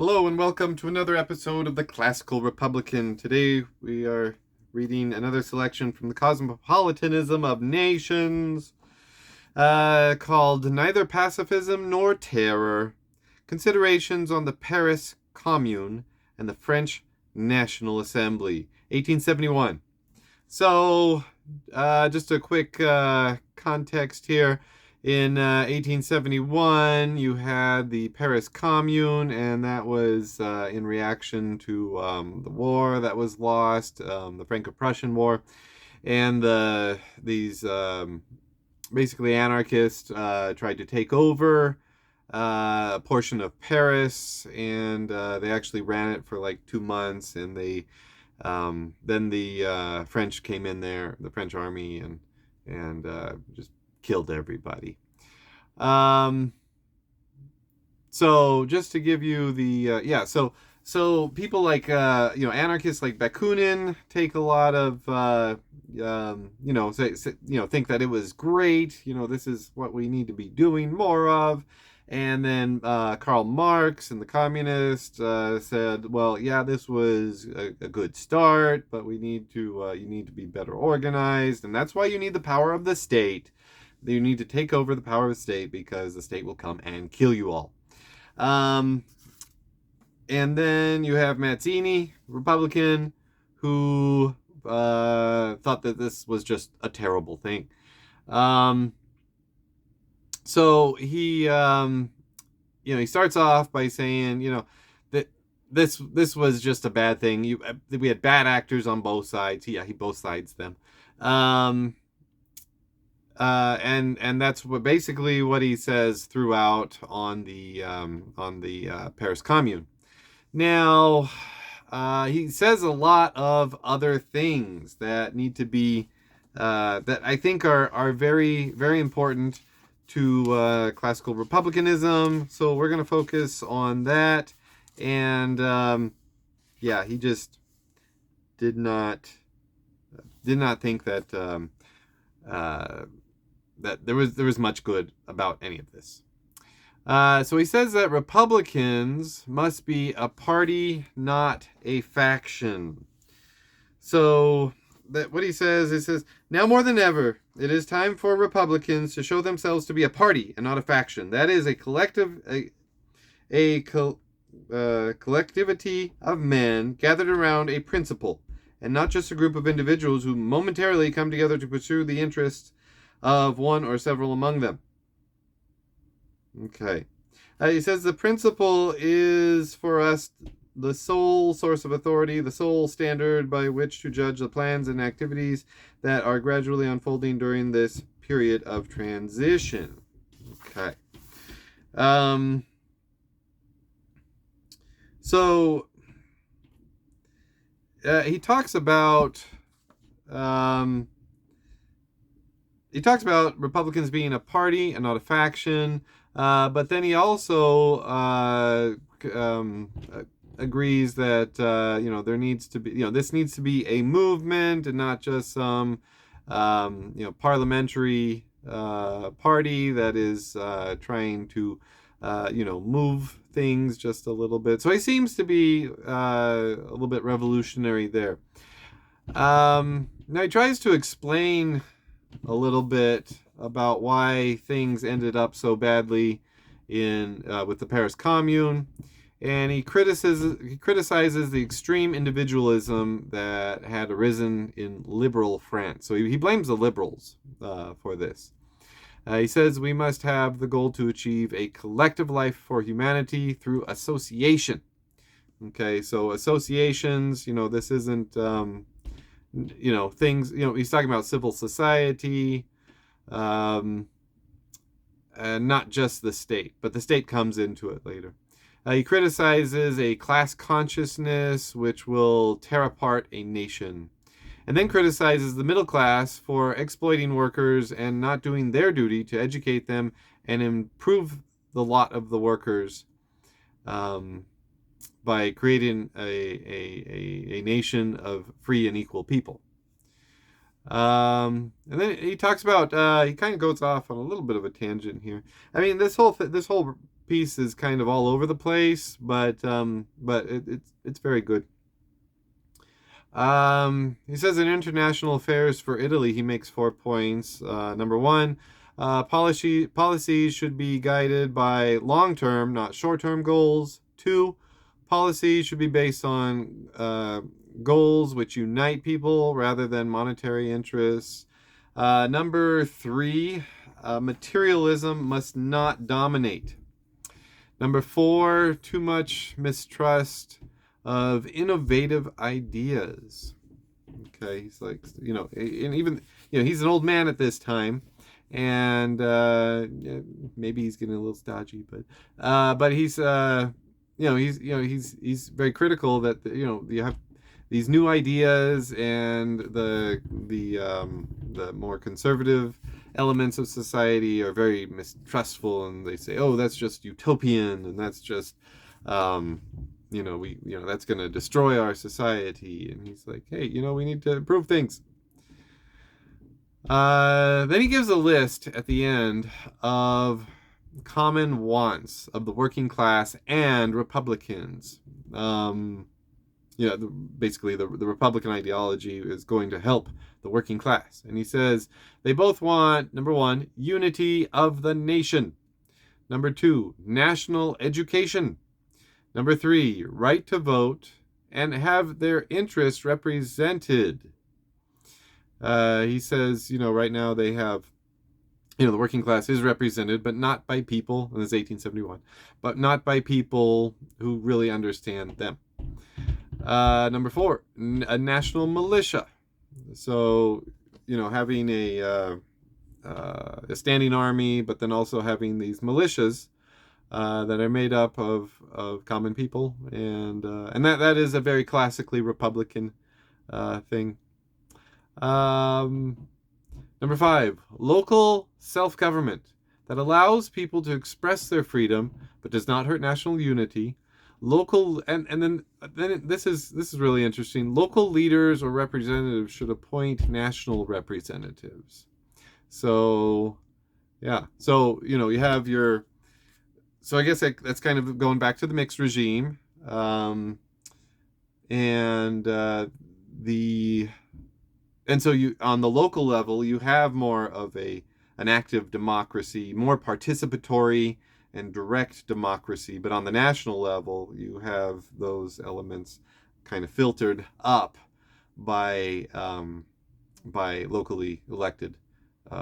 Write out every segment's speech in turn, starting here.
Hello and welcome to another episode of the Classical Republican. Today we are reading another selection from the Cosmopolitanism of Nations, called Neither Pacifism Nor Terror, Considerations on the Paris Commune and the French National Assembly, 1871. So, just a quick context here. In 1871, you had the Paris Commune, and that was in reaction to the war that was lost, the Franco-Prussian War, and these basically anarchists tried to take over a portion of Paris, and they actually ran it for like 2 months, and then the French came in there, the French army, and just killed everybody. So just to give you the so people like anarchists like Bakunin take a lot of think that it was great. This is what we need to be doing more of. And then Karl Marx and the communists said, well, yeah, this was a good start, but you need to be better organized, and that's why you need the power of the state. You need to take over the power of the state because the state will come and kill you all. And then you have Mazzini, Republican, who thought that this was just a terrible thing. So he starts off by saying, that this was just a bad thing. We had bad actors on both sides. He both sides them. And that's basically what he says throughout on the Paris Commune. Now, he says a lot of other things that need to be that I think are very, very important to classical republicanism. So we're going to focus on that. And he just did not think that that there was much good about any of this. So he says that Republicans must be a party, not a faction. So what he says, now more than ever, it is time for Republicans to show themselves to be a party and not a faction. That is a collectivity of men gathered around a principle, and not just a group of individuals who momentarily come together to pursue the interests of one or several among them. Okay. He says the principle is for us the sole source of authority, the sole standard by which to judge the plans and activities that are gradually unfolding during this period of transition. Okay. So he talks about Republicans being a party and not a faction, but then he also agrees that there needs to be this needs to be a movement and not just some parliamentary party that is trying to move things just a little bit. So he seems to be a little bit revolutionary there. Now he tries to explain a little bit about why things ended up so badly with the Paris Commune, and he criticizes the extreme individualism that had arisen in liberal France. So he blames the liberals for this. He says we must have the goal to achieve a collective life for humanity through association. Okay, so associations, this isn't things, he's talking about civil society, and not just the state, but the state comes into it later. He criticizes a class consciousness which will tear apart a nation, and then criticizes the middle class for exploiting workers and not doing their duty to educate them and improve the lot of the workers, by creating a nation of free and equal people. And then he talks about he kind of goes off on a little bit of a tangent here. I mean, this whole piece is kind of all over the place, but it's very good. He says in international affairs for Italy, he makes 4 points. Number 1, policies should be guided by long-term, not short-term goals. 2, policies should be based on goals which unite people rather than monetary interests. Number 3, materialism must not dominate. Number 4, too much mistrust of innovative ideas. Okay, he's like, and even, he's an old man at this time, and maybe he's getting a little stodgy, but he's, he's very critical that you have these new ideas, and the more conservative elements of society are very mistrustful, and they say, oh, that's just utopian, and that's just that's going to destroy our society. And he's like, hey, we need to improve things. Then he gives a list at the end of common wants of the working class and Republicans. Basically the Republican ideology is going to help the working class. And he says they both want, number 1, unity of the nation. Number 2, national education. Number 3, right to vote and have their interests represented. He says, right now they have, the working class is represented, but not by people, and this is 1871, but not by people who really understand them. Number 4, a national militia. So, having a standing army, but then also having these militias that are made up of common people, and that is a very classically Republican thing. Number 5, local self-government that allows people to express their freedom but does not hurt national unity. Local and then this is really interesting. Local leaders or representatives should appoint national representatives. So yeah, so you have your. So I guess that's kind of going back to the mixed regime, and so you on the local level you have more of an active democracy, more participatory and direct democracy, but on the national level you have those elements kind of filtered up by locally elected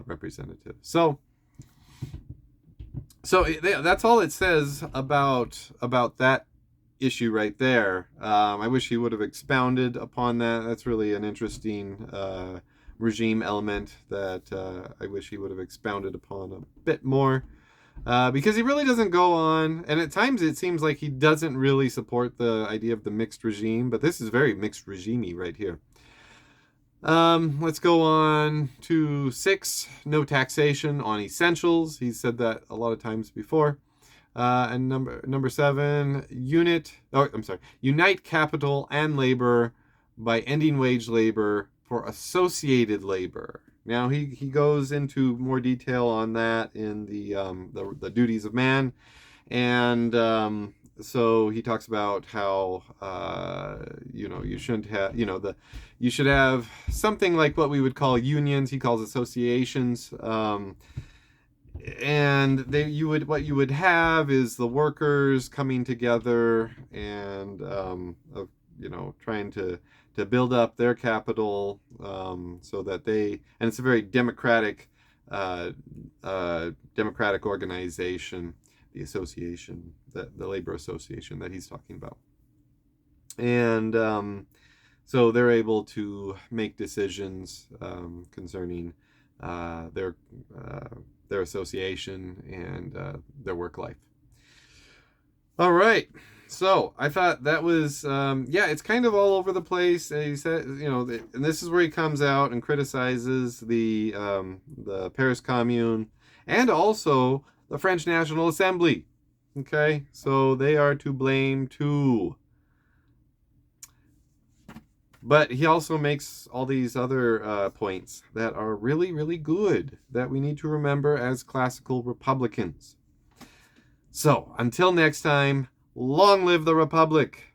representatives. So that's all it says about that issue right there. I wish he would have expounded upon that. That's really an interesting regime element that I wish he would have expounded upon a bit more, because he really doesn't go on, and at times it seems like he doesn't really support the idea of the mixed regime, but this is very mixed regime-y right here. Let's go on to 6, no taxation on essentials. He said that a lot of times before. And number 7, unite capital and labor by ending wage labor for associated labor. Now he goes into more detail on that in the duties of man, and so he talks about how you shouldn't have you should have something like what we would call unions. He calls associations, and what you would have is the workers coming together and trying to build up their capital, so that and it's a very democratic organization, the association, the labor association that he's talking about. And so they're able to make decisions concerning their association and their work life. All right. So I thought that was, it's kind of all over the place. He said, and this is where he comes out and criticizes the Paris Commune and also the French National Assembly. Okay, so they are to blame too. But he also makes all these other points that are really, really good that we need to remember as classical Republicans. So, until next time, long live the Republic!